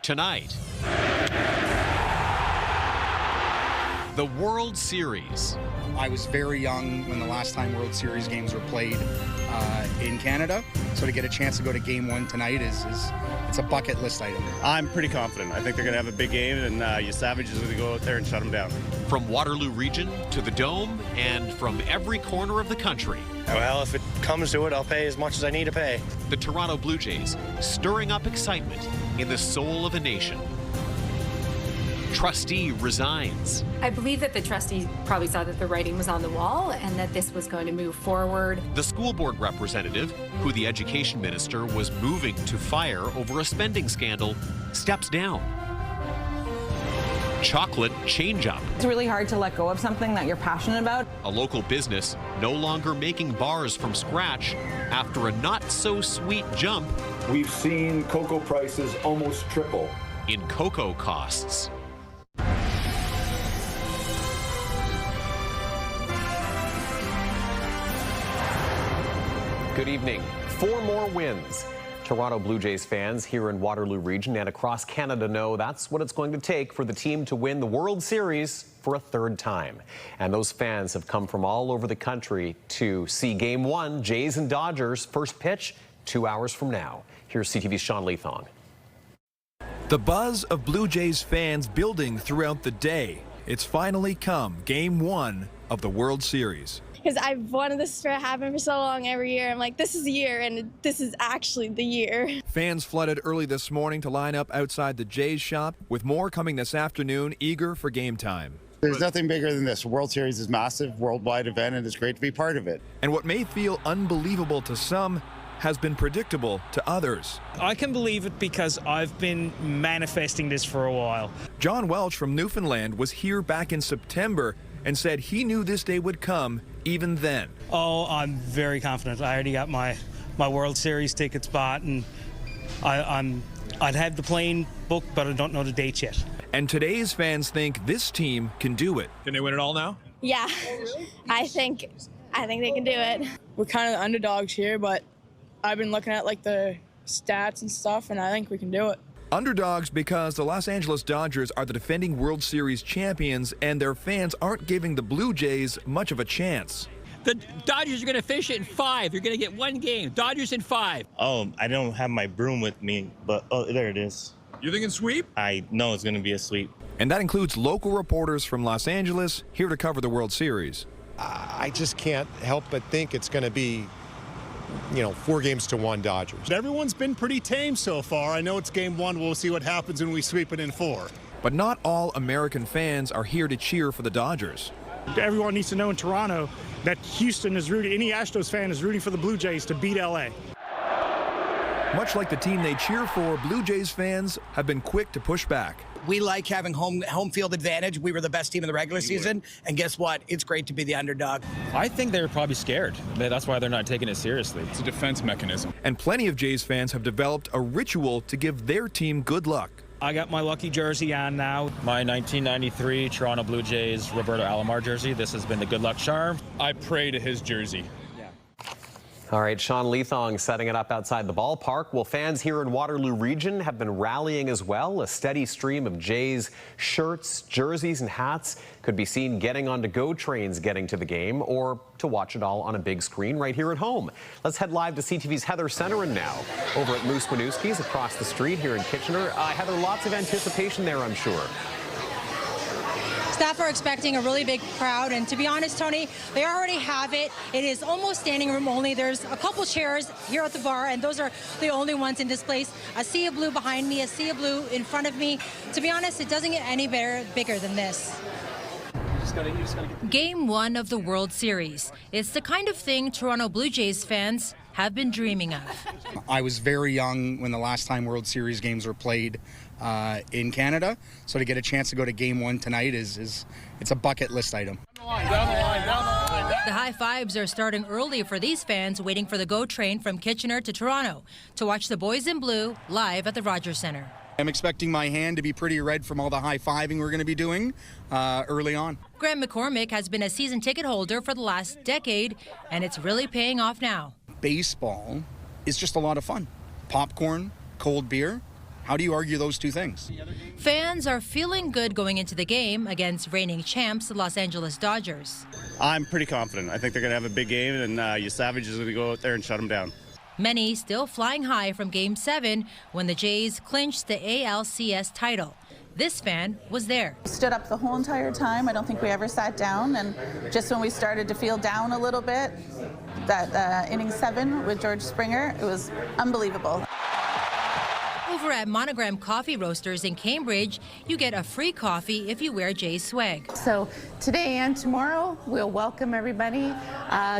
tonight. The World Series. I was very young when the last time World Series games were played in Canada, so to get a chance to go to Game 1 tonight it's a bucket list item. I'm pretty confident. I think they're going to have a big game, and your Savages are going to go out there and shut them down. From Waterloo Region to the Dome and from every corner of the country. Well, if it comes to it, I'll pay as much as I need to pay. The Toronto Blue Jays stirring up excitement in the soul of a nation. Trustee resigns. I believe that the trustee probably saw that the writing was on the wall and that this was going to move forward. The school board representative, who the education minister was moving to fire over a spending scandal, steps down. Chocolate change-up. It's really hard to let go of something that you're passionate about. A local business no longer making bars from scratch after a not-so-sweet jump. We've seen cocoa prices almost triple. In cocoa costs. Good evening. 4 more wins. Toronto Blue Jays fans here in Waterloo Region and across Canada know that's what it's going to take for the team to win the World Series for a 3rd time. And those fans have come from all over the country to see Game 1, Jays and Dodgers, first pitch 2 hours from now. Here's CTV's Sean Leathong. The buzz of Blue Jays fans building throughout the day. It's finally come, Game 1 of the World Series. Because I've wanted this to happen for so long every year. I'm like, this is the year, and this is actually the year. Fans flooded early this morning to line up outside the Jays shop, with more coming this afternoon, eager for game time. There's nothing bigger than this. World Series is massive, worldwide event, and it's great to be part of it. And what may feel unbelievable to some has been predictable to others. I can believe it because I've been manifesting this for a while. John Welch from Newfoundland was here back in September and said he knew this day would come even then. Oh, I'm very confident. I already got my World Series tickets bought, and I'd have the plane booked, but I don't know the date yet. And today's fans think this team can do it. Can they win it all now? Yeah, I think they can do it. We're kind of the underdogs here, but I've been looking at like the stats and stuff, and I think we can do it. Underdogs because the Los Angeles Dodgers are the defending World Series champions, and their fans aren't giving the Blue Jays much of a chance. The Dodgers are going to finish it in 5. You're going to get 1 game. Dodgers in 5. Oh, I don't have my broom with me, but oh, there it is. You thinking sweep? I know it's going to be a sweep. And that includes local reporters from Los Angeles here to cover the World Series. I just can't help but think it's going to be 4-1 Dodgers. Everyone's been pretty tame so far. I know it's Game 1. We'll see what happens when we sweep it in 4. But not all American fans are here to cheer for the Dodgers. Everyone needs to know in Toronto that Houston is rooting, any Astros fan is rooting for the Blue Jays to beat LA. Much like the team they cheer for, Blue Jays fans have been quick to push back. We like having home field advantage. We were the best team in the regular season, and guess what? It's great to be the underdog. I think they're probably scared. That's why they're not taking it seriously. It's a defense mechanism. And plenty of Jays fans have developed a ritual to give their team good luck. I got my lucky jersey on now. My 1993 Toronto Blue Jays Roberto Alomar jersey. This has been the good luck charm. I pray to his jersey. All right, Sean Leathong setting it up outside the ballpark. Well, fans here in Waterloo Region have been rallying as well. A steady stream of Jays shirts, jerseys, and hats could be seen getting onto GO trains getting to the game or to watch it all on a big screen right here at home. Let's head live to CTV's Heather Centerin now over at Moose Winooski's across the street here in Kitchener. Heather, lots of anticipation there, I'm sure. Staff are expecting a really big crowd, and to be honest, Tony, they already have it. It is almost standing room only. There's a couple chairs here at the bar, and those are the only ones in this place. A sea of blue behind me, a sea of blue in front of me. To be honest, it doesn't get any bigger than this. Game 1 of the World Series. It's the kind of thing Toronto Blue Jays fans have been dreaming of. I was very young when the last time World Series games were played in Canada, so to get a chance to go to Game 1 tonight it's a bucket list item. The high fives are starting early for these fans waiting for the GO train from Kitchener to Toronto to watch the boys in blue live at the Rogers Centre. I'm expecting my hand to be pretty red from all the high-fiving we're going to be doing early on. Graham McCormick has been a season ticket holder for the last decade, and it's really paying off now. Baseball is just a lot of fun. Popcorn, cold beer, How do you argue those two things? Fans are feeling good going into the game against reigning champs, the Los Angeles Dodgers. I'm pretty confident. I think they're going to have a big game, and your Savages are going to go out there and shut them down. Many still flying high from Game 7 when the Jays clinched the ALCS title. This fan was there. Stood up the whole entire time. I don't think we ever sat down, and just when we started to feel down a little bit, that inning 7 with George Springer, it was unbelievable. Over at Monogram Coffee Roasters in Cambridge, you get a free coffee if you wear Jays swag. So today and tomorrow, we'll welcome everybody.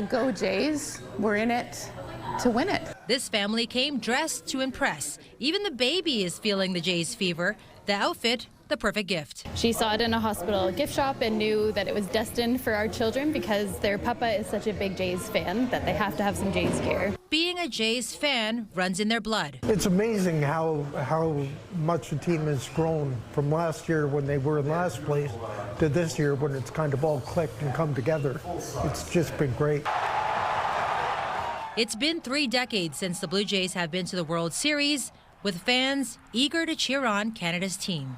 Go Jays. We're in it to win it. This family came dressed to impress. Even the baby is feeling the Jays fever. The outfit, the perfect gift. She saw it in a hospital gift shop and knew that it was destined for our children because their papa is such a big Jays fan that they have to have some Jays gear. Being a Jays fan runs in their blood. It's amazing how much the team has grown from last year when they were in last place to this year when it's kind of all clicked and come together. It's just been great. It's been 3 decades since the Blue Jays have been to the World Series, with fans eager to cheer on Canada's team.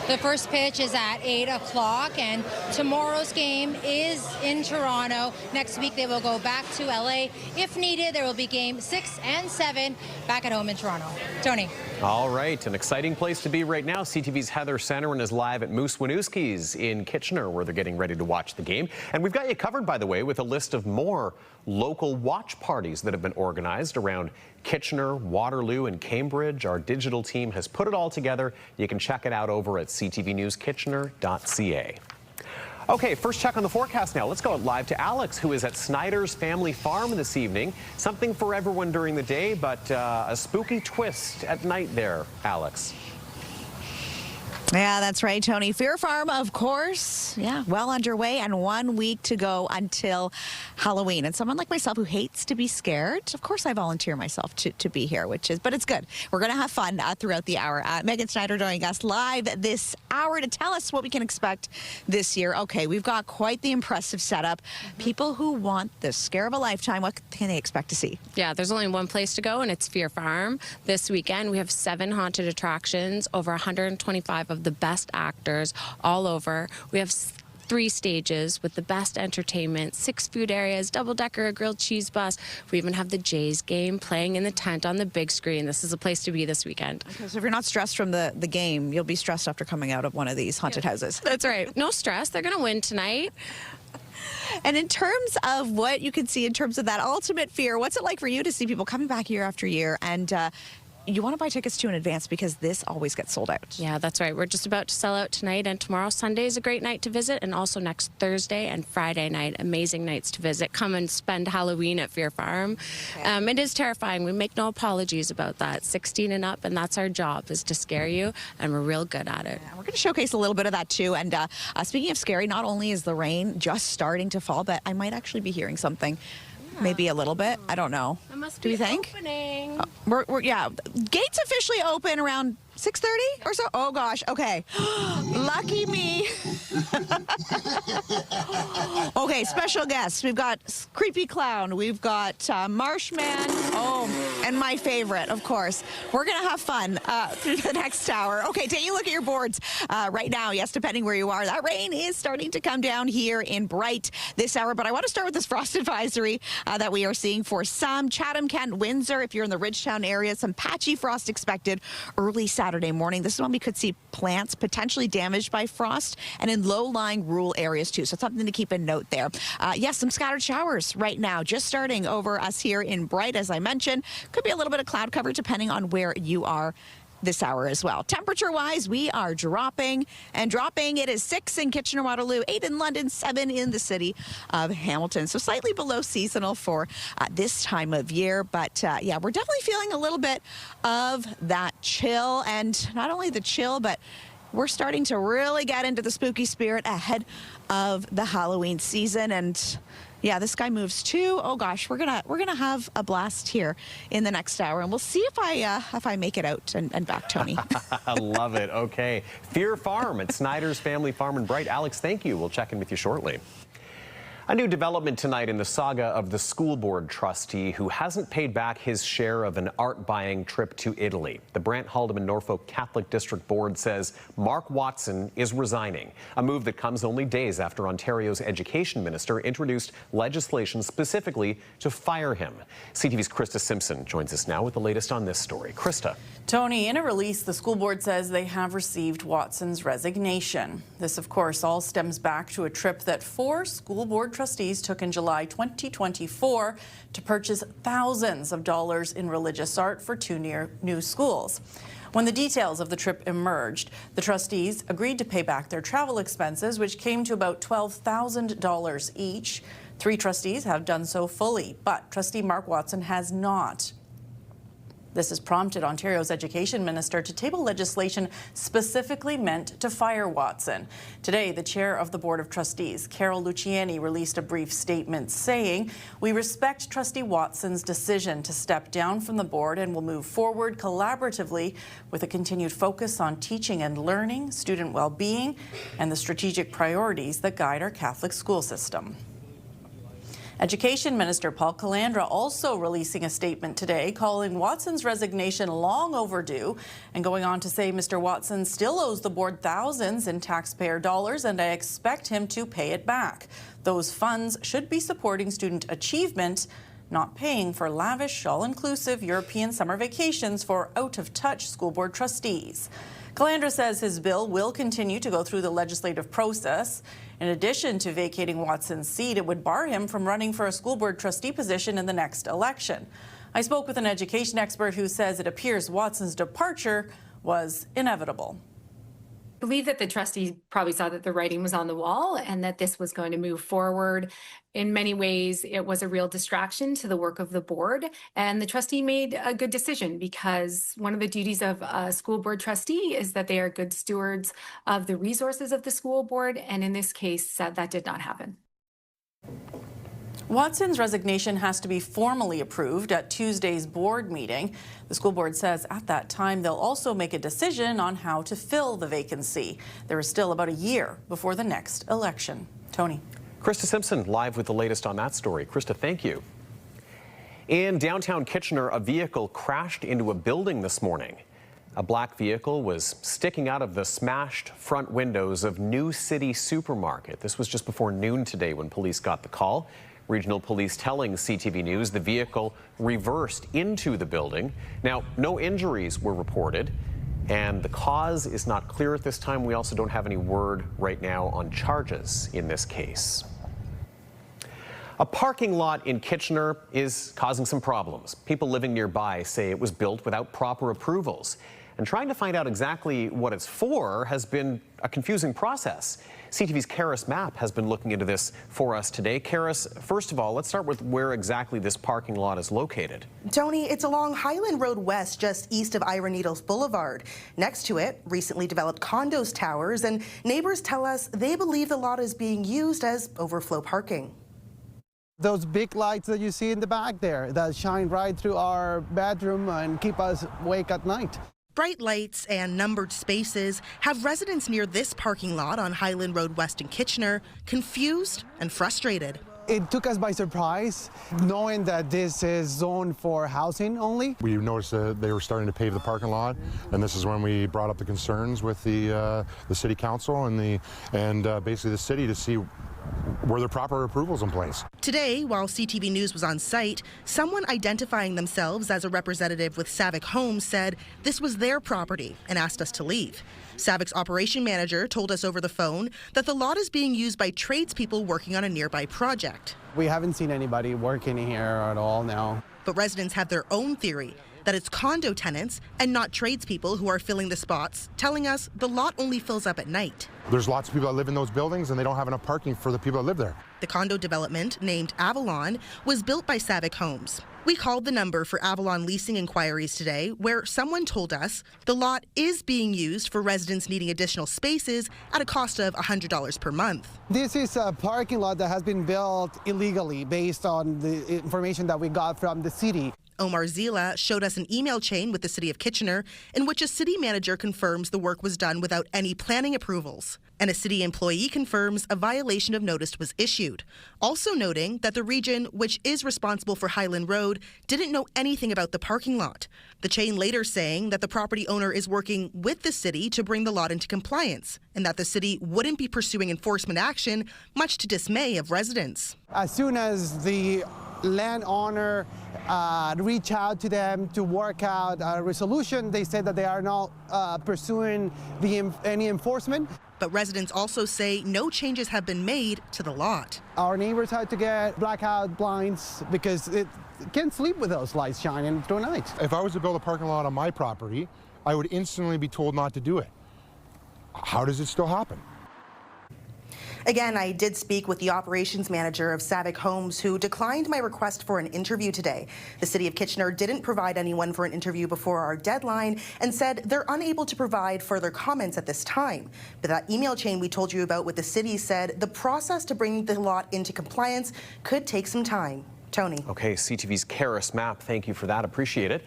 The first pitch is at 8 o'clock, and tomorrow's game is in Toronto. Next week, they will go back to LA. If needed, there will be game 6 and 7 back at home in Toronto. Tony. All right, an exciting place to be right now. CTV's Heather Centerin is live at Moose Winooski's in Kitchener, where they're getting ready to watch the game. And we've got you covered, by the way, with a list of more local watch parties that have been organized around Kitchener, Waterloo, and Cambridge. Our digital team has put it all together. You can check it out over at ctvnewskitchener.ca. Okay, first check on the forecast now. Let's go live to Alex, who is at Snyder's Family Farm this evening. Something for everyone during the day, but a spooky twist at night there, Alex. Yeah, that's right, Tony. Fear Farm, of course. Yeah, well underway and 1 week to go until Halloween. And someone like myself who hates to be scared, of course I volunteer myself to be here, but it's good. We're going to have fun throughout the hour. Megan Snyder joining us live this hour to tell us what we can expect this year. Okay, we've got quite the impressive setup. People who want the scare of a lifetime, what can they expect to see? Yeah, there's only one place to go, and it's Fear Farm. This weekend, we have 7 haunted attractions, over 125 of the best actors all over. We have 3 stages with the best entertainment, 6 food areas, double-decker, a grilled cheese bus. We even have the Jays game playing in the tent on the big screen. This is a place to be this weekend. Okay, so if you're not stressed from the game, you'll be stressed after coming out of one of these haunted houses. That's right. No stress. They're going to win tonight. And in terms of what you can see in terms of that ultimate fear, what's it like for you to see people coming back year after year and you want to buy tickets to in advance because this always gets sold out? Yeah, that's right. We're just about to sell out tonight and tomorrow. Sunday is a great night to visit, and also next Thursday and Friday night, amazing nights to visit. Come and spend Halloween at Fear Farm. Okay. It is terrifying. We make no apologies about that. 16 and up, and that's our job, is to scare you, and we're real good at it. Yeah, we're going to showcase a little bit of that too. And speaking of scary, not only is the rain just starting to fall, but I might actually be hearing something. Maybe a little bit. I don't know. It must Do be you think? Opening. Yeah. Gates officially open around 6:30 or so. Oh gosh. Okay. Lucky me. Okay. Special guests. We've got Creepy Clown. We've got Marshman. Oh, and my favorite, of course. We're gonna have fun through the next hour. Okay. Take a look at your boards right now. Yes, depending where you are, that rain is starting to come down here in Bright this hour. But I want to start with this frost advisory that we are seeing for some Chatham, Kent, Windsor. If you're in the Ridgetown area, some patchy frost expected early Saturday morning. This is when we could see plants potentially damaged by frost and in low-lying rural areas too. So something to keep a note there. Yes, some scattered showers right now, just starting over us here in Bright, as I mentioned. Could be a little bit of cloud cover depending on where you are this hour as well. Temperature-wise, we are dropping. It is 6 in Kitchener-Waterloo, 8 in London, 7 in the city of Hamilton. So slightly below seasonal for this time of year. But yeah, we're definitely feeling a little bit of that chill. And not only the chill, but we're starting to really get into the spooky spirit ahead of the Halloween season. And yeah, the sky moves too. Oh gosh, we're gonna have a blast here in the next hour, and we'll see if I make it out and back, Tony. I love it. Okay, Fear Farm at Snyder's Family Farm in Bright. Alex, thank you. We'll check in with you shortly. A new development tonight in the saga of the school board trustee who hasn't paid back his share of an art-buying trip to Italy. The Brant, Haldimand, Norfolk Catholic District Board says Mark Watson is resigning, a move that comes only days after Ontario's education minister introduced legislation specifically to fire him. CTV's Krista Simpson joins us now with the latest on this story. Krista. Tony, in a release, the school board says they have received Watson's resignation. This, of course, all stems back to a trip that 4 school board trustees took in July 2024 to purchase thousands of dollars in religious art for 2 new schools. When the details of the trip emerged, the trustees agreed to pay back their travel expenses, which came to about $12,000 each. 3 trustees have done so fully, but trustee Mark Watson has not. This has prompted Ontario's education minister to table legislation specifically meant to fire Watson. Today, the chair of the Board of Trustees, Carol Luciani, released a brief statement saying, "We respect trustee Watson's decision to step down from the board and will move forward collaboratively with a continued focus on teaching and learning, student well-being, and the strategic priorities that guide our Catholic school system." Education Minister Paul Calandra also releasing a statement today calling Watson's resignation long overdue and going on to say Mr. Watson still owes the board thousands in taxpayer dollars and I expect him to pay it back. Those funds should be supporting student achievement, not paying for lavish, all-inclusive European summer vacations for out-of-touch school board trustees. Calandra says his bill will continue to go through the legislative process. In addition to vacating Watson's seat, it would bar him from running for a school board trustee position in the next election. I spoke with an education expert who says it appears Watson's departure was inevitable. I believe that the trustees probably saw that the writing was on the wall and that this was going to move forward. In many ways, it was a real distraction to the work of the board, and the trustee made a good decision because one of the duties of a school board trustee is that they are good stewards of the resources of the school board, and in this case, that did not happen. Watson's resignation has to be formally approved at Tuesday's board meeting. The school board says at that time they'll also make a decision on how to fill the vacancy. There is still about a year before the next election. Tony. Krista Simpson live with the latest on that story. Krista, thank you. In downtown Kitchener, a vehicle crashed into a building this morning. A black vehicle was sticking out of the smashed front windows of New City Supermarket. This was just before noon today when police got the call. Regional police telling CTV News the vehicle reversed into the building. Now, no injuries were reported, and the cause is not clear at this time. We also don't have any word right now on charges in this case. A parking lot in Kitchener is causing some problems. People living nearby say it was built without proper approvals. And trying to find out exactly what it's for has been a confusing process. CTV's Karis Mapp has been looking into this for us today. Karis, first of all, let's start with where exactly this parking lot is located. Tony, it's along Highland Road West, just east of Ira Needles Boulevard. Next to it, recently developed condos towers, and neighbors tell us they believe the lot is being used as overflow parking. Those big lights that you see in the back there that shine right through our bedroom and keep us awake at night. Bright lights and numbered spaces have residents near this parking lot on Highland Road West in Kitchener confused and frustrated. It took us by surprise, knowing that this is zoned for housing only. We noticed that they were starting to pave the parking lot, and this is when we brought up the concerns with the city council and basically the city to see were there proper approvals in place. Today, while CTV News was on site, someone identifying themselves as a representative with Savick Homes said this was their property and asked us to leave. Savick's operation manager told us over the phone that the lot is being used by tradespeople working on a nearby project. We haven't seen anybody working here at all now. But residents have their own theory that it's condo tenants and not tradespeople who are filling the spots, telling us the lot only fills up at night. There's lots of people that live in those buildings and they don't have enough parking for the people that live there. The condo development, named Avalon, was built by Savick Homes. We called the number for Avalon leasing inquiries today, where someone told us the lot is being used for residents needing additional spaces at a cost of $100 per month. This is a parking lot that has been built illegally based on the information that we got from the city. Omar Zila showed us an email chain with the City of Kitchener in which a city manager confirms the work was done without any planning approvals. And a city employee confirms a violation of notice was issued. Also noting that the region, which is responsible for Highland Road, didn't know anything about the parking lot. The chain later saying that the property owner is working with the city to bring the lot into compliance and that the city wouldn't be pursuing enforcement action, much to dismay of residents. As soon as the landowner reach out to them to work out a resolution, they said that they are not pursuing any enforcement. But residents also say no changes have been made to the lot. Our neighbors had to get blackout blinds because it can't sleep with those lights shining through night. If I was to build a parking lot on my property, I would instantly be told not to do it. How does it still happen? Again, I did speak with the operations manager of Savic Homes, who declined my request for an interview today. The City of Kitchener didn't provide anyone for an interview before our deadline and said they're unable to provide further comments at this time. But that email chain we told you about with the city said the process to bring the lot into compliance could take some time. Tony. Okay, CTV's Karis Map, thank you for that. Appreciate it.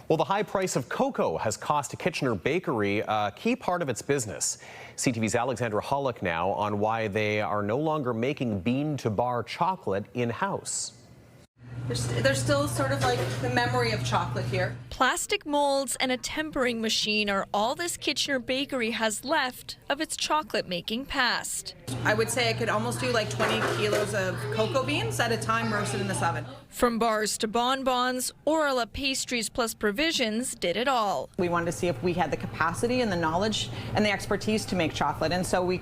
Well, the high price of cocoa has cost a Kitchener bakery a key part of its business. CTV's Alexandra Hollick now on why they are no longer making bean-to-bar chocolate in-house. There's still sort of like the memory of chocolate here. Plastic molds and a tempering machine are all this Kitchener bakery has left of its chocolate-making past. I would say I could almost do like 20 kilos of cocoa beans at a time roasted in this oven. From bars to bonbons, Orla Pastries plus Provisions did it all. We wanted to see if we had the capacity and the knowledge and the expertise to make chocolate, and so we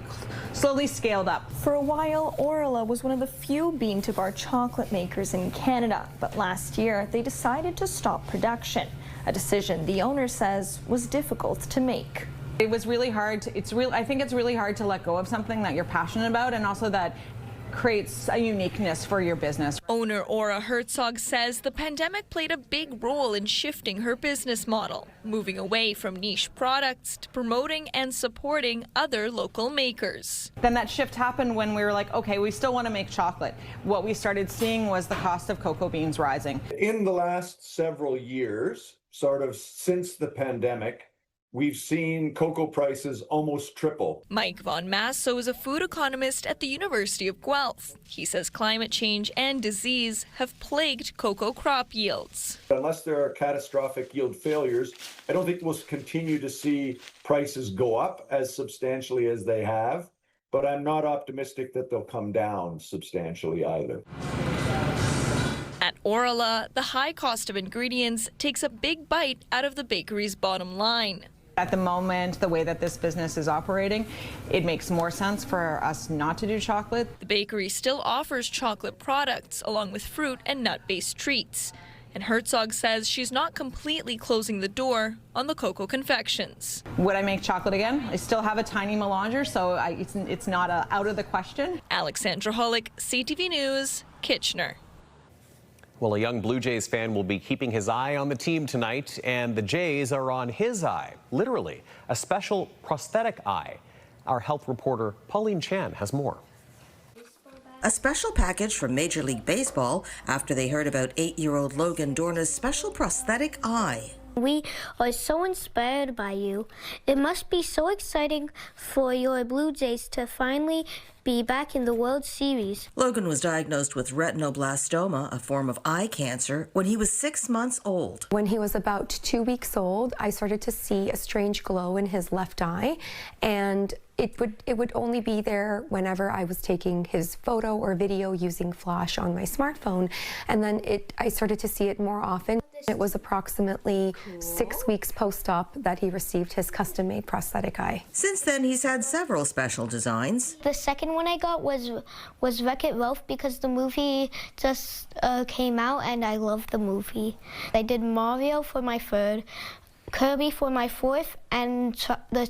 slowly scaled up. For a while, Orla was one of the few bean-to-bar chocolate makers in Canada, but last year they decided to stop production, a decision the owner says was difficult to make. It was really hard. I think it's really hard to let go of something that you're passionate about, and also that creates a uniqueness for your business. Owner Ora Herzog says the pandemic played a big role in shifting her business model, moving away from niche products to promoting and supporting other local makers. Then that shift happened when we were like, okay, we still want to make chocolate. What we started seeing was the cost of cocoa beans rising. In the last several years, sort of since the pandemic, we've seen cocoa prices almost triple. Mike Von Masso is a food economist at the University of Guelph. He says climate change and disease have plagued cocoa crop yields. Unless there are catastrophic yield failures, I don't think we'll continue to see prices go up as substantially as they have, but I'm not optimistic that they'll come down substantially either. At Orla, the high cost of ingredients takes a big bite out of the bakery's bottom line. At the moment, the way that this business is operating, it makes more sense for us not to do chocolate. The bakery still offers chocolate products along with fruit and nut-based treats. And Herzog says she's not completely closing the door on the cocoa confections. Would I make chocolate again? I still have a tiny melanger, so it's not out of the question. Alexandra Hollick, CTV News, Kitchener. Well, a young Blue Jays fan will be keeping his eye on the team tonight, and the Jays are on his eye, literally, a special prosthetic eye. Our health reporter Pauline Chan has more. A special package from Major League Baseball after they heard about 8-year-old Logan Dorna's special prosthetic eye. We are so inspired by you. It must be so exciting for your Blue Jays to finally be back in the World Series. Logan was diagnosed with retinoblastoma, a form of eye cancer, when he was 6 months old. When he was about 2 weeks old, I started to see a strange glow in his left eye, and it would only be there whenever I was taking his photo or video using flash on my smartphone, and then I started to see it more often. It was approximately 6 weeks post-op that he received his custom-made prosthetic eye. Since then, he's had several special designs. The second one I got was Wreck-It Ralph because the movie just came out and I loved the movie. I did Mario for my third, Kirby for my fourth, and the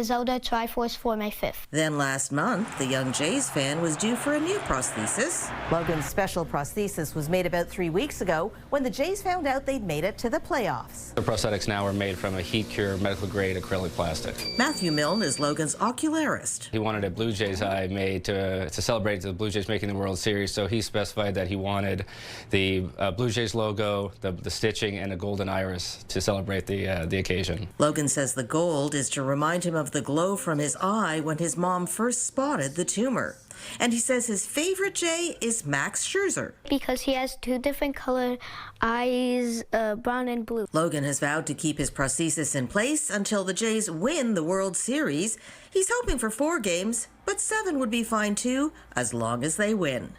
Zelda Triforce for my fifth. Then last month, the young Jays fan was due for a new prosthesis. Logan's special prosthesis was made about 3 weeks ago when the Jays found out they'd made it to the playoffs. The prosthetics now are made from a heat-cured, medical-grade acrylic plastic. Matthew Milne is Logan's ocularist. He wanted a Blue Jays eye made to celebrate the Blue Jays making the World Series, so he specified that he wanted the Blue Jays logo, the stitching, and a golden iris to celebrate the the occasion. Logan says the gold is to remind him of the glow from his eye when his mom first spotted the tumor. And he says his favorite Jay is Max Scherzer, because he has 2 different colored eyes, brown and blue. Logan has vowed to keep his prosthesis in place until the Jays win the World Series. He's hoping for 4 games, but 7 would be fine too, as long as they win.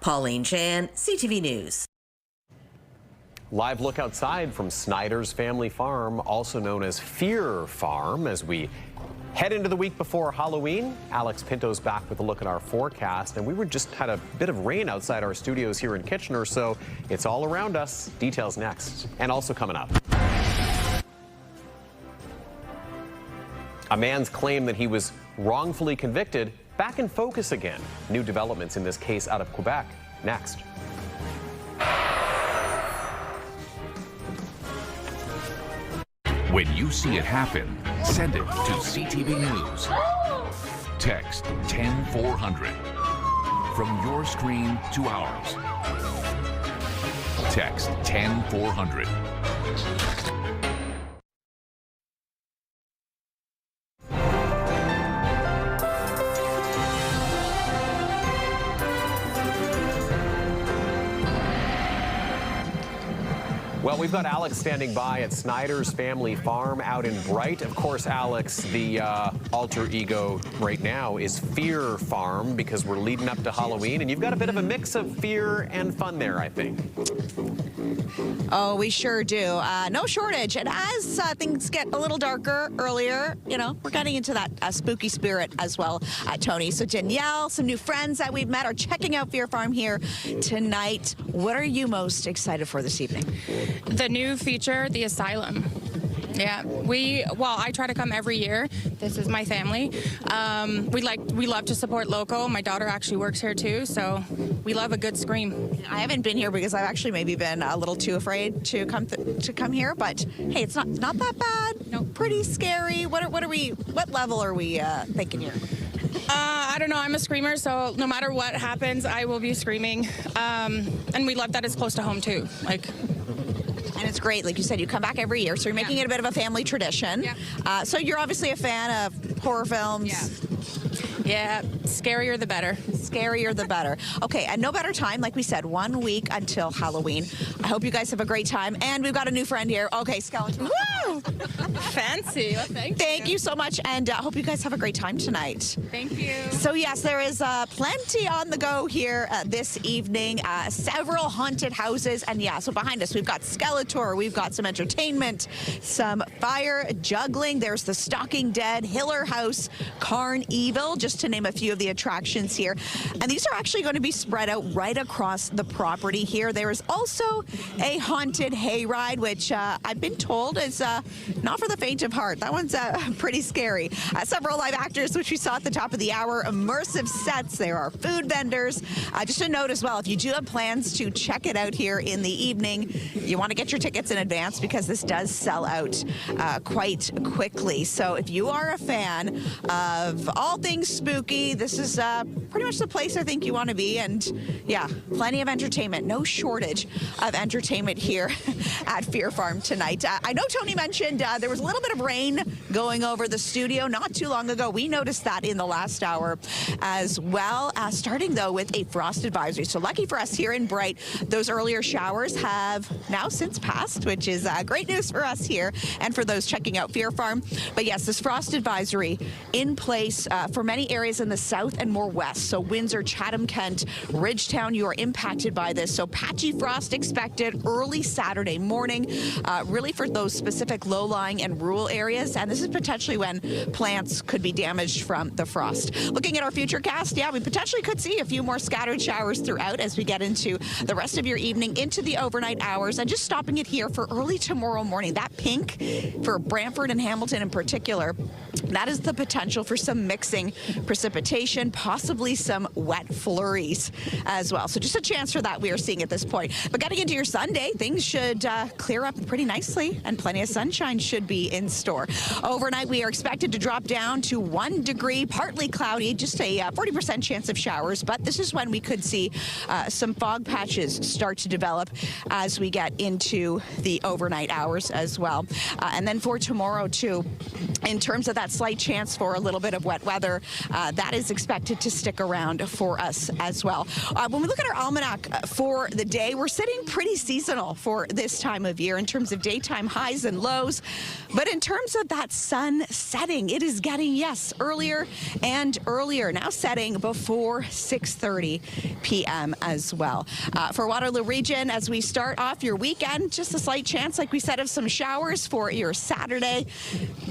Pauline Chan, CTV News. Live look outside from Snyder's Family Farm, also known as Fear Farm, as we head into the week before Halloween. Alex Pinto's back with a look at our forecast, and we just had a bit of rain outside our studios here in Kitchener, so it's all around us. Details next, and also coming up. A man's claim that he was wrongfully convicted back in focus again. New developments in this case out of Quebec next. When you see it happen, send it to CTV News. Text 10400. From your screen to ours. Text 10400. Well, we've got Alex standing by at Snyder's Family Farm out in Brant. Of course, Alex, the alter ego right now is Fear Farm, because we're leading up to Halloween, and you've got a bit of a mix of fear and fun there, I think. Oh, we sure do. No shortage. And as things get a little darker earlier, we're getting into that spooky spirit as well, Tony. So Danielle, some new friends that we've met are checking out Fear Farm here tonight. What are you most excited for this evening? The new feature, the asylum. Yeah, I try to come every year. This is my family. We love to support local. My daughter actually works here too, so we love a good scream. I haven't been here because I've actually maybe been a little too afraid to come here, but hey, it's not that bad. No, pretty scary. What level are we thinking here? I don't know. I'm a screamer, so no matter what happens, I will be screaming. And we love that it's close to home too. And it's great, like you said, you come back every year, so you're making it a bit of a family tradition. Yeah. So you're obviously a fan of horror films. Yeah, scarier the better. Scarier the better. Okay, and no better time, like we said, 1 week until Halloween. I hope you guys have a great time, and we've got a new friend here. Okay, Skeleton. Woo! Fancy. Well, thank you so much, and I hope you guys have a great time tonight. Thank you. So yes, there is plenty on the go here this evening. Several haunted houses, and so behind us we've got Skeletor, we've got some entertainment, some fire juggling. There's the Stalking Dead, Hiller House, Carnival, just to name a few of the attractions here. And these are actually going to be spread out right across the property here. There is also a haunted hayride, which I've been told is not for the faint of heart. That one's pretty scary. Several live actors, which we saw at the top of the hour, immersive sets. There are food vendors. Just a note as well, if you do have plans to check it out here in the evening, you want to get your tickets in advance because this does sell out quite quickly. So if you are a fan of all things spooky, this is pretty much the place I think you want to be. And plenty of entertainment. No shortage of entertainment here at Fear Farm tonight. I know Tony mentioned there was a little bit of rain going over the studio not too long ago. We noticed that in the last hour as well. Starting though with a frost advisory. So lucky for us here in Brant, those earlier showers have now since passed, which is great news for us here and for those checking out Fear Farm. But yes, this frost advisory in place for many areas in the south and more west. So Windsor, Chatham, Kent, Ridgetown, you are impacted by this. So patchy frost expected early Saturday morning, really for those specific low-lying and rural areas. And this is potentially when plants could be damaged from the frost. Looking at our futurecast, we potentially could see a few more scattered showers throughout as we get into the rest of your evening, into the overnight hours, and just stopping it here for early tomorrow morning. That pink for Brantford and Hamilton in particular, that is the potential for some mixing precipitation, possibly some wet flurries as well. So just a chance for that we are seeing at this point. But getting into your Sunday, things should clear up pretty nicely and plenty of sunshine should be in store. Overnight, we are expected to drop down to 1 degree, partly cloudy, just a 40% chance of showers. But this is when we could see some fog patches start to develop as we get into the overnight hours as well. And then for tomorrow, too, in terms of that slight chance for a little bit of wet weather, that is expected to stick around for us as well. When we look at our almanac for the day, we're sitting pretty seasonal for this time of year in terms of daytime highs and lows. But in terms of that sun setting, it is getting, yes, earlier and earlier, now setting before 6:30 p.m. as well. For Waterloo Region, as we start off your weekend, just a slight chance, like we said, of some showers for your Saturday.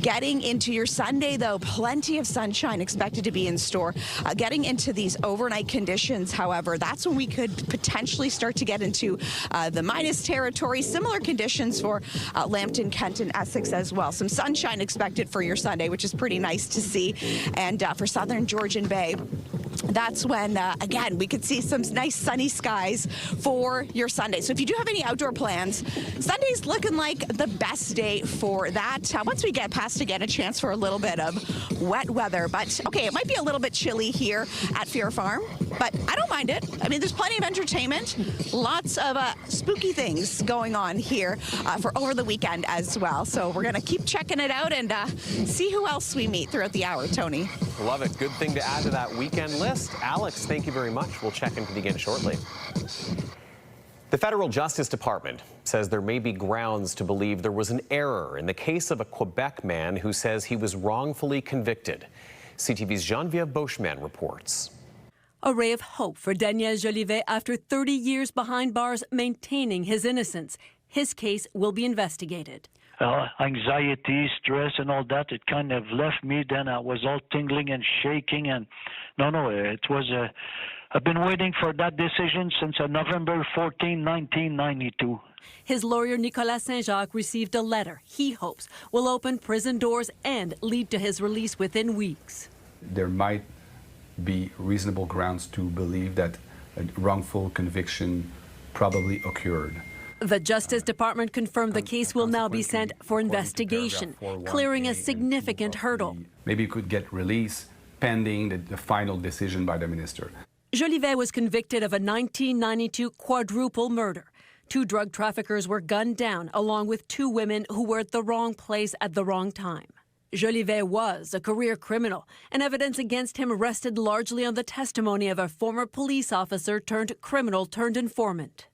Getting into your Sunday, though, plenty of sunshine expected to be in store. Getting into these overnight conditions, however, that's when we could potentially start to get into the minus territory. Similar conditions for Lambton, Kent, and Essex as well. Some sunshine expected for your Sunday, which is pretty nice to see. And for southern Georgian Bay, that's when, again, we could see some nice sunny skies for your Sunday. So if you do have any outdoor plans, Sunday's looking like the best day for that. Once we get past, again, a chance for a little bit of wet weather. But, okay, it might be a little bit chilly here at Fear Farm, but I don't mind it. I mean, there's plenty of entertainment, lots of spooky things going on here for over the weekend as well. So we're going to keep checking it out and see who else we meet throughout the hour, Tony. Love it. Good thing to add to that weekend list. Alex, thank you very much. We'll check in to begin shortly. The Federal Justice Department says there may be grounds to believe there was an error in the case of a Quebec man who says he was wrongfully convicted. CTV's Geneviève Beauchemin reports. A ray of hope for Daniel Jolivet after 30 years behind bars maintaining his innocence. His case will be investigated. Anxiety, stress, and all that, it kind of left me. Then I was all tingling and shaking. And it was I've been waiting for that decision since November 14, 1992. His lawyer, Nicolas Saint-Jacques, received a letter he hopes will open prison doors and lead to his release within weeks. There might be reasonable grounds to believe that a wrongful conviction probably occurred. The Justice Department confirmed the case will now be sent for investigation, clearing a significant hurdle. Maybe you could get release pending the final decision by the minister. Jolivet was convicted of a 1992 quadruple murder. 2 drug traffickers were gunned down, along with 2 women who were at the wrong place at the wrong time. Jolivet was a career criminal, and evidence against him rested largely on the testimony of a former police officer turned criminal turned informant.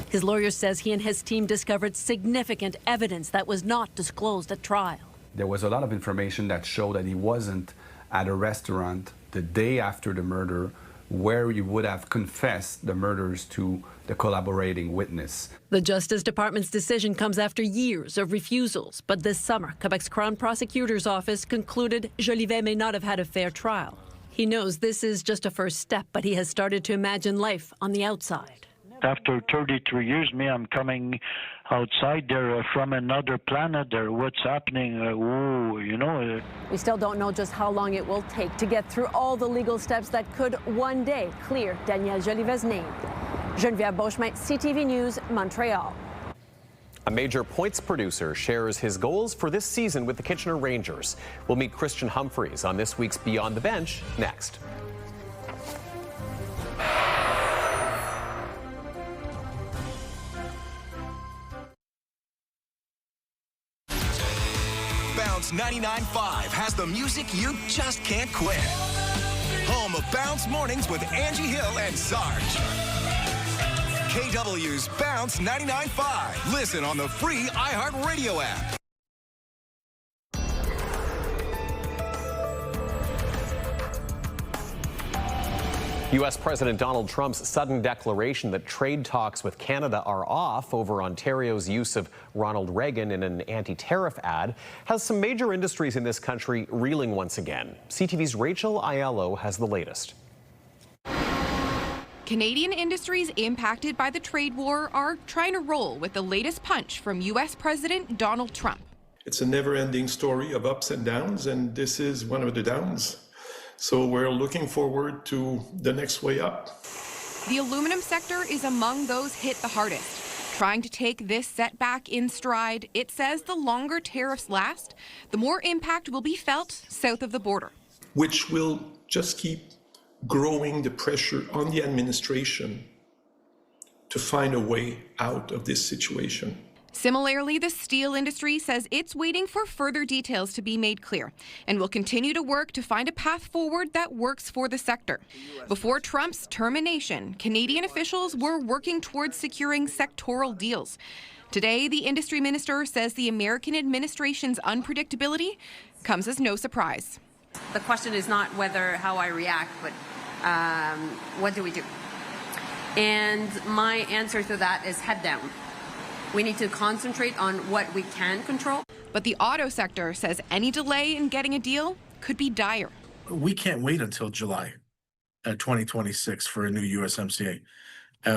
His lawyer says he and his team discovered significant evidence that was not disclosed at trial. There was a lot of information that showed that he wasn't at a restaurant the day after the murder where he would have confessed the murders to the collaborating witness. The Justice Department's decision comes after years of refusals, but this summer, Quebec's Crown Prosecutor's Office concluded Jolivet may not have had a fair trial. He knows this is just a first step, but he has started to imagine life on the outside. After 33 years, I'm coming outside there from another planet there. What's happening? We still don't know just how long it will take to get through all the legal steps that could one day clear Daniel Jolivet's name. Geneviève Beauchemin, CTV News, Montreal. A major points producer shares his goals for this season with the Kitchener Rangers. We'll meet Christian Humphreys on this week's Beyond the Bench next. Bounce 99.5 has the music you just can't quit. Home of Bounce Mornings with Angie Hill and Sarge. KW's Bounce 99.5. Listen on the free iHeartRadio app. U.S. President Donald Trump's sudden declaration that trade talks with Canada are off over Ontario's use of Ronald Reagan in an anti-tariff ad has some major industries in this country reeling once again. CTV's Rachel Aiello has the latest. Canadian industries impacted by the trade war are trying to roll with the latest punch from U.S. President Donald Trump. It's a never-ending story of ups and downs, and this is one of the downs. So we're looking forward to the next way up. The aluminum sector is among those hit the hardest. Trying to take this setback in stride, it says the longer tariffs last, the more impact will be felt south of the border. Which will just keep growing the pressure on the administration to find a way out of this situation. Similarly, the steel industry says it's waiting for further details to be made clear and will continue to work to find a path forward that works for the sector. Before Trump's termination, Canadian officials were working towards securing sectoral deals. Today, the industry minister says the American administration's unpredictability comes as no surprise. The question is not how I react, but what do we do? And my answer to that is head down. We need to concentrate on what we can control. But the auto sector says any delay in getting a deal could be dire. We can't wait until July 2026 for a new USMCA.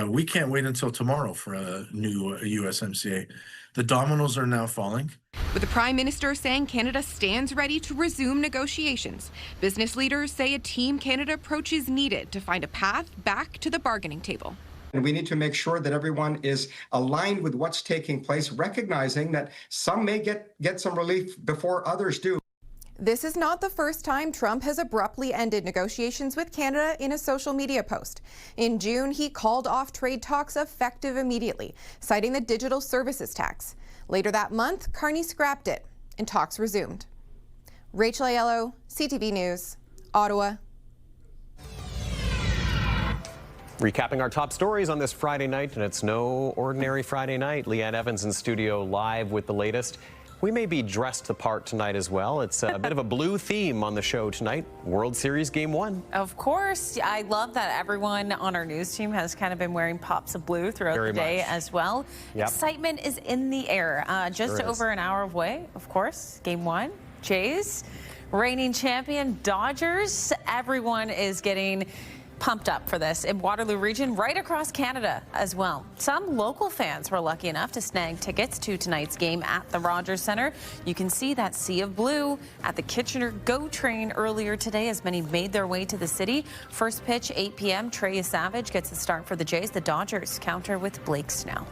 We can't wait until tomorrow for a new USMCA. The dominoes are now falling. With the Prime Minister saying Canada stands ready to resume negotiations, business leaders say a Team Canada approach is needed to find a path back to the bargaining table. And we need to make sure that everyone is aligned with what's taking place, recognizing that some may get some relief before others do. This is not the first time Trump has abruptly ended negotiations with Canada in a social media post. In June, he called off trade talks effective immediately, citing the digital services tax. Later that month, Carney scrapped it, and talks resumed. Rachel Aiello, CTV News, Ottawa. Recapping our top stories on this Friday night, and it's no ordinary Friday night. Leanne Evans in studio live with the latest. We may be dressed the part tonight as well. It's a bit of a blue theme on the show tonight. World Series Game 1. Of course. I love that everyone on our news team has kind of been wearing pops of blue throughout the day as well. Yep. Excitement is in the air. Just over an hour away, of course. Game 1, Jays, reigning champion Dodgers. Everyone is getting pumped up for this in Waterloo Region, right across Canada as well. Some local fans were lucky enough to snag tickets to tonight's game at the Rogers Centre. You can see that sea of blue at the Kitchener GO train earlier today as many made their way to the city. First pitch, 8 p.m. Trey Savage gets the start for the Jays. The Dodgers counter with Blake Snell.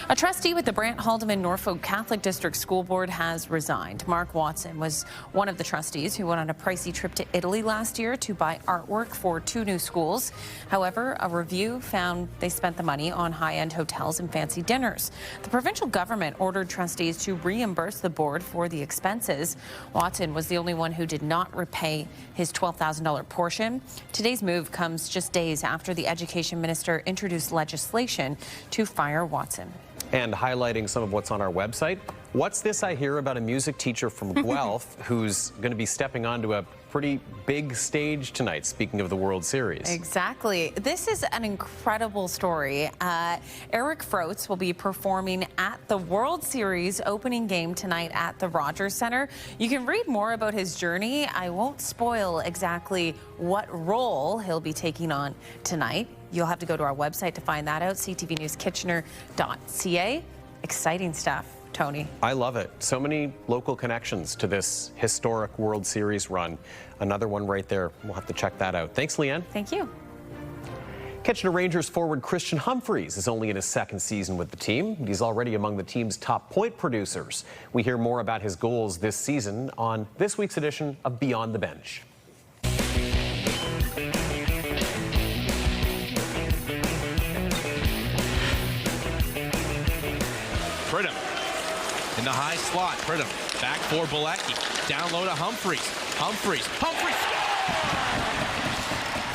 A trustee with the Brant, Haldimand, Norfolk Catholic District School Board has resigned. Mark Watson was one of the trustees who went on a pricey trip to Italy last year to buy artwork for 2 new schools. However, a review found they spent the money on high-end hotels and fancy dinners. The provincial government ordered trustees to reimburse the board for the expenses. Watson was the only one who did not repay his $12,000 portion. Today's move comes just days after the education minister introduced legislation to fire Watson. And highlighting some of what's on our website. What's this I hear about a music teacher from Guelph who's going to be stepping onto a pretty big stage tonight, speaking of the World Series? Exactly. This is an incredible story. Eric Froats will be performing at the World Series opening game tonight at the Rogers Centre. You can read more about his journey. I won't spoil exactly what role he'll be taking on tonight. You'll have to go to our website to find that out, ctvnewskitchener.ca. Exciting stuff, Tony. I love it. So many local connections to this historic World Series run. Another one right there. We'll have to check that out. Thanks, Leanne. Thank you. Kitchener Rangers forward Christian Humphreys is only in his 2nd season with the team, but he's already among the team's top point producers. We hear more about his goals this season on this week's edition of Beyond the Bench. Pridham in the high slot. Pridham back for Bilecki. Down low to Humphreys. Humphreys.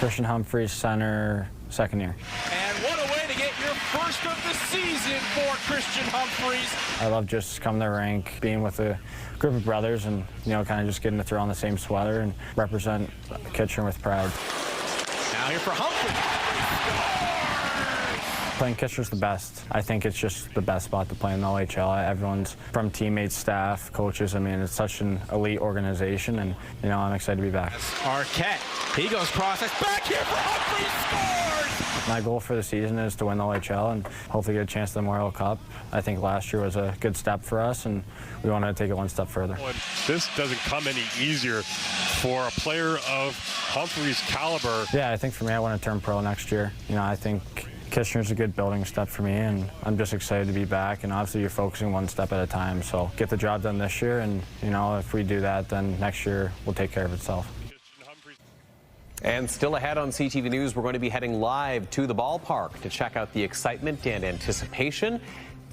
Christian Humphreys, center, 2nd year. And what a way to get your first of the season for Christian Humphreys. I love just coming to the rink, being with a group of brothers and, kind of just getting to throw on the same sweater and represent Kitchener with pride. Now here for Humphreys. Playing Kitchener's the best. I think it's just the best spot to play in the OHL. Everyone's from teammates, staff, coaches. I mean, it's such an elite organization, and I'm excited to be back. Arquette, he goes cross. Back here for Humphrey, scores! My goal for the season is to win the OHL and hopefully get a chance to the Memorial Cup. I think last year was a good step for us, and we want to take it one step further. This doesn't come any easier for a player of Humphrey's caliber. Yeah, I think for me, I want to turn pro next year. I think Kitchener's a good building step for me, and I'm just excited to be back. And obviously, you're focusing one step at a time. So get the job done this year, and if we do that, then next year will take care of itself. And still ahead on CTV News, we're going to be heading live to the ballpark to check out the excitement and anticipation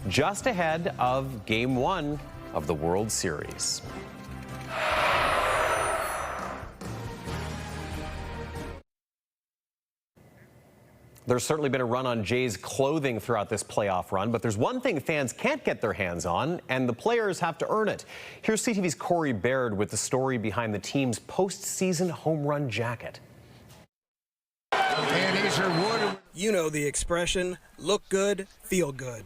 just ahead of Game 1 of the World Series. There's certainly been a run on Jays clothing throughout this playoff run, but there's one thing fans can't get their hands on, and the players have to earn it. Here's CTV's Corey Baird with the story behind the team's postseason home run jacket. And he's rewarded. You know the expression, look good, feel good.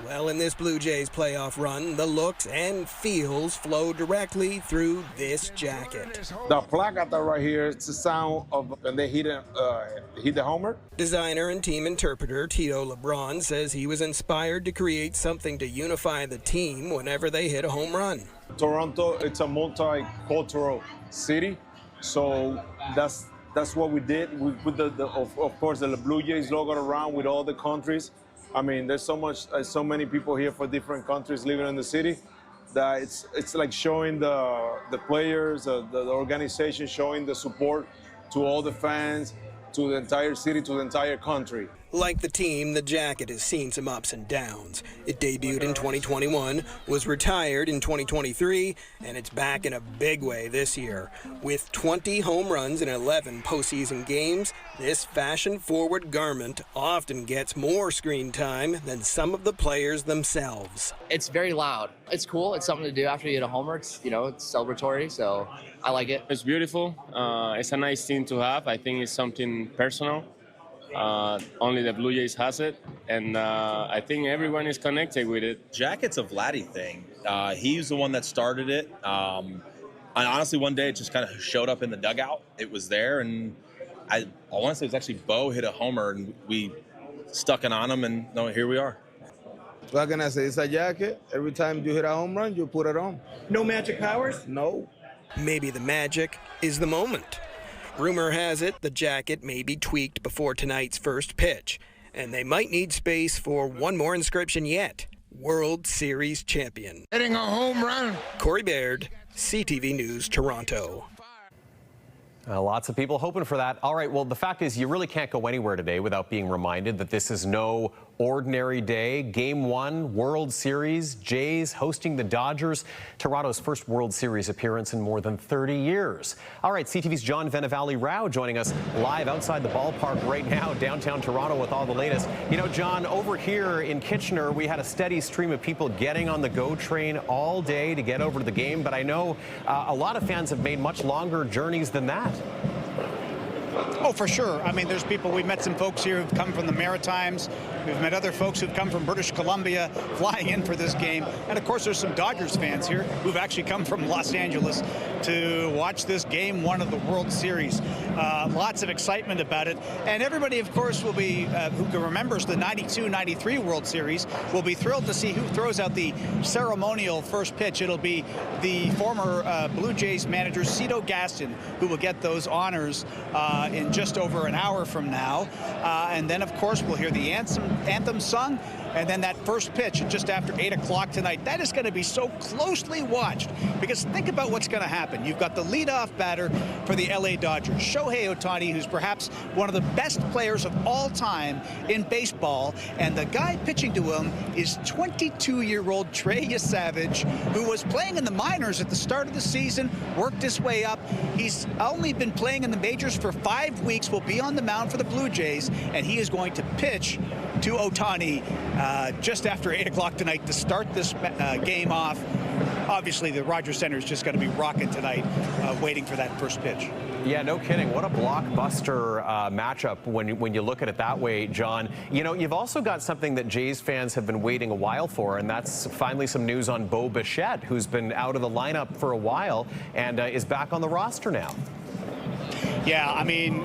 Well, in this Blue Jays playoff run, the looks and feels flow directly through this jacket. The placata right here, it's the sound of when they hit the homer. Designer and team interpreter Tito LeBron says he was inspired to create something to unify the team whenever they hit a home run. Toronto, it's a multicultural city, so that's what we did. We put of course the Blue Jays logo around with all the countries. I mean, there's so many people here for different countries living in the city that it's like showing the players, the organization, showing the support to all the fans, to the entire city, to the entire country. Like the team, the jacket has seen some ups and downs. It debuted in 2021, was retired in 2023, and it's back in a big way this year. With 20 home runs in 11 postseason games, this fashion-forward garment often gets more screen time than some of the players themselves. It's very loud. It's cool. It's something to do after you hit a homer. It's celebratory, so I like it. It's beautiful. It's a nice thing to have. I think it's something personal. Only the Blue Jays has it, and I think everyone is connected with it. Jacket's a Vladdy thing. He's the one that started it. And honestly, one day it just kind of showed up in the dugout. It was there, and I want to say it was actually Bo hit a homer, and we stuck it on him, and here we are. What can I say? It's a jacket. Every time you hit a home run, you put it on. No magic powers? No. Maybe the magic is the moment. Rumor has it the jacket may be tweaked before tonight's first pitch, and they might need space for one more inscription yet. World Series champion. Hitting a home run. Corey Baird, CTV News, Toronto. Lots of people hoping for that. All right, well, the fact is you really can't go anywhere today without being reminded that this is no ordinary day. Game 1, World Series, Jays hosting the Dodgers, Toronto's first World Series appearance in more than 30 years. All right, CTV's John Venevali-Rao joining us live outside the ballpark right now, downtown Toronto, with all the latest. John, over here in Kitchener, we had a steady stream of people getting on the GO train all day to get over to the game, but I know a lot of fans have made much longer journeys than that. Oh, for sure. I mean, there's people, we've met some folks here who've come from the Maritimes. We've met other folks who've come from British Columbia flying in for this game. And of course, there's some Dodgers fans here who've actually come from Los Angeles to watch this Game 1 of the World Series. Lots of excitement about it. And everybody, of course, will be, who remembers the 92-93 World Series, will be thrilled to see who throws out the ceremonial first pitch. It'll be the former Blue Jays manager, Cito Gaston, who will get those honors in just over an hour from now. And then, of course, we'll hear the anthem sung, and then that first pitch just after 8 o'clock tonight. That is going to be so closely watched, because think about what's going to happen. You've got the leadoff batter for the LA Dodgers, Shohei Ohtani, who's perhaps one of the best players of all time in baseball, and the guy pitching to him is 22-year-old Trey Yesavage, who was playing in the minors at the start of the season, worked his way up. He's only been playing in the majors for 5 weeks, will be on the mound for the Blue Jays, and he is going to pitch to Ohtani just after 8 o'clock tonight to start this game off. obviously the Rogers Center is just going to be rocking tonight, waiting for that first pitch. Yeah, no kidding. What a blockbuster matchup when you look at it that way, John. You know, you've also got something that Jays fans have been waiting a while for, and that's finally some news on Bo Bichette, who's been out of the lineup for a while and is back on the roster now. Yeah, I mean,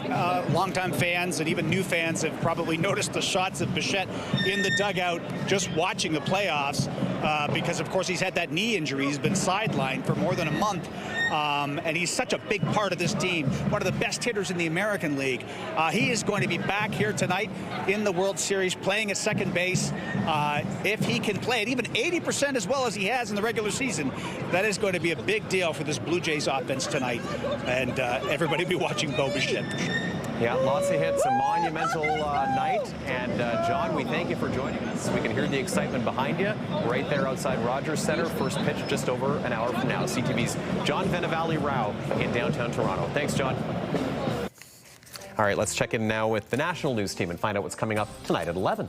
longtime fans and even new fans have probably noticed the shots of Bichette in the dugout just watching the playoffs because, of course, he's had that knee injury. He's been sidelined for more than a month, and he's such a big part of this team, one of the best hitters in the American League. He is going to be back here tonight in the World Series playing at second base. If he can play it even 80% as well as he has in the regular season, that is going to be a big deal for this Blue Jays offense tonight, and everybody will be watching Bo Bichette for sure. Yeah, lots of hits, a monumental night. And John, we thank you for joining us. We can hear the excitement behind you right there outside Rogers Center. First pitch just over an hour from now. CTV's John Venevalley-Rao in downtown Toronto. Thanks, John. All right, let's check in now with the national news team and find out what's coming up tonight at 11.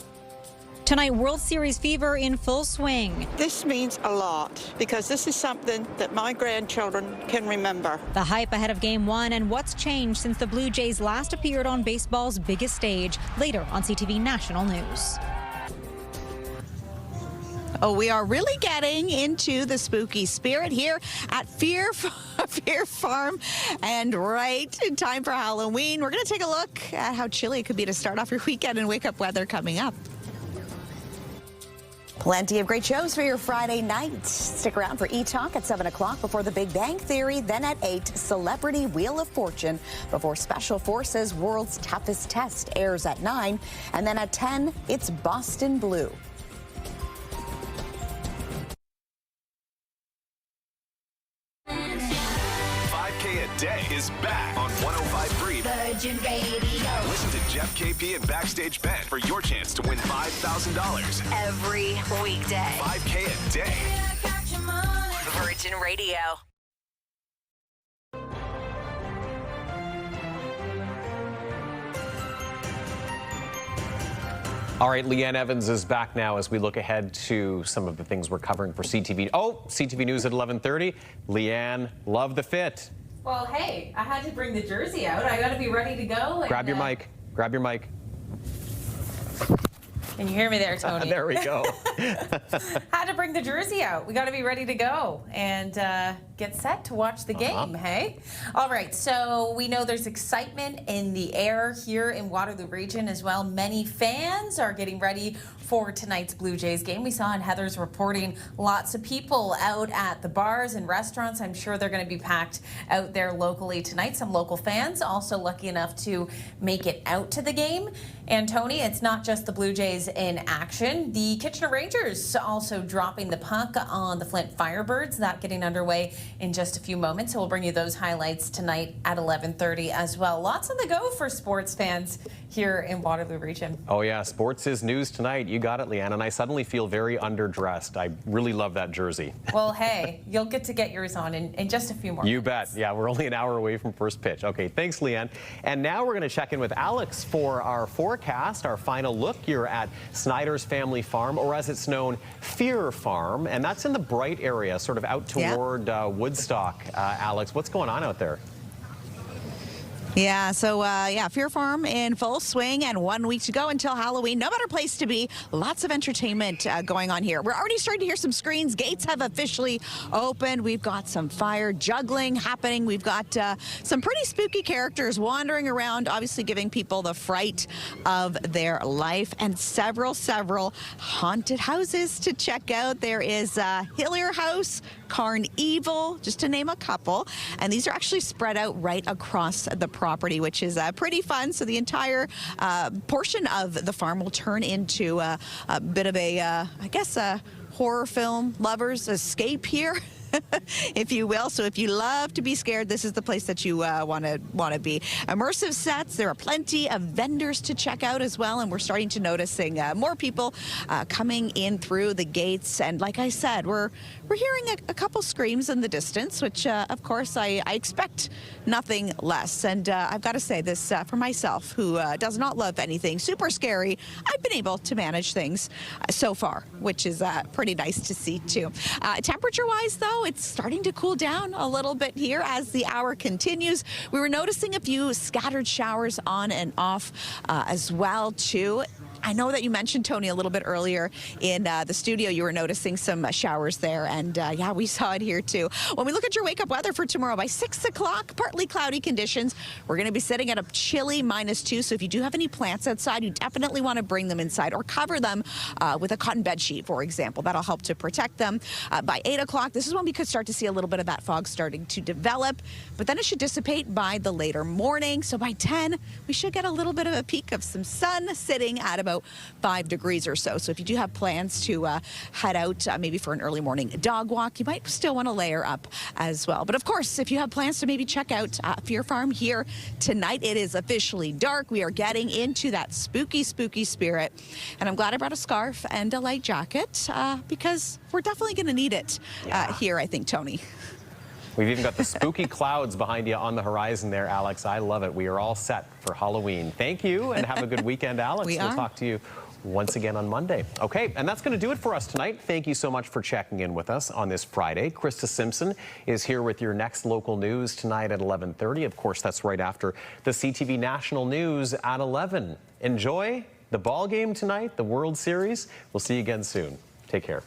Tonight, World Series fever in full swing. This means a lot because this is something that my grandchildren can remember. The hype ahead of Game 1 and what's changed since the Blue Jays last appeared on baseball's biggest stage, later on CTV National News. Oh, we are really getting into the spooky spirit here at Fear Farm. And right in time for Halloween, we're going to take a look at how chilly it could be to start off your weekend and wake up weather coming up. Plenty of great shows for your Friday night. Stick around for E-Talk at 7 o'clock before The Big Bang Theory. Then at 8, Celebrity Wheel of Fortune before Special Forces World's Toughest Test airs at 9. And then at 10, it's Boston Blue. A Day is back on 105.3 Virgin Radio. Listen to Jeff, KP, and Backstage Ben for your chance to win $5,000 Every weekday. 5K a day. Virgin Radio. All right, Leanne Evans is back now as we look ahead to some of the things we're covering for CTV. Oh, CTV News at 11:30. Leanne, love the fit. Well, hey, I had to bring the jersey out. I got to be ready to go. And, grab your mic. Grab your mic. Can you hear me there, Tony? There we go. Had to bring the jersey out. We got to be ready to go and get set to watch the game, hey? All right, so we know there's excitement in the air here in Waterloo Region as well. Many fans are getting ready for tonight's Blue Jays game. We saw in Heather's reporting lots of people out at the bars and restaurants. I'm sure they're going to be packed out there locally tonight. Some local fans also lucky enough to make it out to the game. And Tony, it's not just the Blue Jays in action. The Kitchener Rangers also dropping the puck on the Flint Firebirds. That getting underway in just a few moments. So we'll bring you those highlights tonight at 11:30 as well. Lots on the go for sports fans here in Waterloo Region. Oh yeah, sports is news tonight. You got it, Leanne. And I suddenly feel very underdressed. I really love that jersey. Well, hey, you'll get to get yours on in just a few more You minutes. bet. Yeah, we're only an hour away from first pitch. Okay, thanks, Leanne. And now we're going to check in with Alex for our forecast, our final look here at Snyder's Family Farm, or as it's known, Fear Farm. And that's in the Bright area, sort of out toward Woodstock. Alex, what's going on out there? Yeah, so Fear Farm in full swing and 1 week to go until Halloween. No better place to be. Lots of entertainment going on here. We're already starting to hear some screens. Gates have officially opened. We've got some fire juggling happening. We've got some pretty spooky characters wandering around, obviously giving people the fright of their life, and several haunted houses to check out. There is Hillier House, Carnival, just to name a couple. And these are actually spread out right across the property, which is pretty fun. So the entire portion of the farm will turn into a bit of a horror film lover's escape here. If you will. So if you love to be scared, this is the place that you want to be. Immersive sets. There are plenty of vendors to check out as well, and we're starting to noticing more people coming in through the gates. And like I said, we're we're hearing a couple screams in the distance, which, of course, I expect nothing less. And I've got to say this for myself, who does not love anything super scary. I've been able to manage things so far, which is pretty nice to see, too. Temperature-wise, though, it's starting to cool down a little bit here as the hour continues. We were noticing a few scattered showers on and off as well, too. I know that you mentioned, Tony, a little bit earlier in the studio, you were noticing some showers there, and yeah, we saw it here too. When we look at your wake-up weather for tomorrow, by 6 o'clock, partly cloudy conditions. We're going to be sitting at a chilly -2, so if you do have any plants outside, you definitely want to bring them inside or cover them with a cotton bed sheet, for example. That'll help to protect them. By 8 o'clock, this is when we could start to see a little bit of that fog starting to develop, but then it should dissipate by the later morning. So by 10, we should get a little bit of a peek of some sun sitting at about 5 degrees or so. So if you do have plans to head out maybe for an early morning dog walk, you might still want to layer up as well. But of course, if you have plans to maybe check out Fear Farm here tonight, it is officially dark. We are getting into that spooky, spooky spirit. And I'm glad I brought a scarf and a light jacket because we're definitely going to need it here, I think, Tony. We've even got the spooky clouds behind you on the horizon there, Alex. I love it. We are all set for Halloween. Thank you, and have a good weekend, Alex. We'll talk to you once again on Monday. Okay, and that's going to do it for us tonight. Thank you so much for checking in with us on this Friday. Krista Simpson is here with your next local news tonight at 11:30. Of course, that's right after the CTV National News at 11. Enjoy the ball game tonight, the World Series. We'll see you again soon. Take care.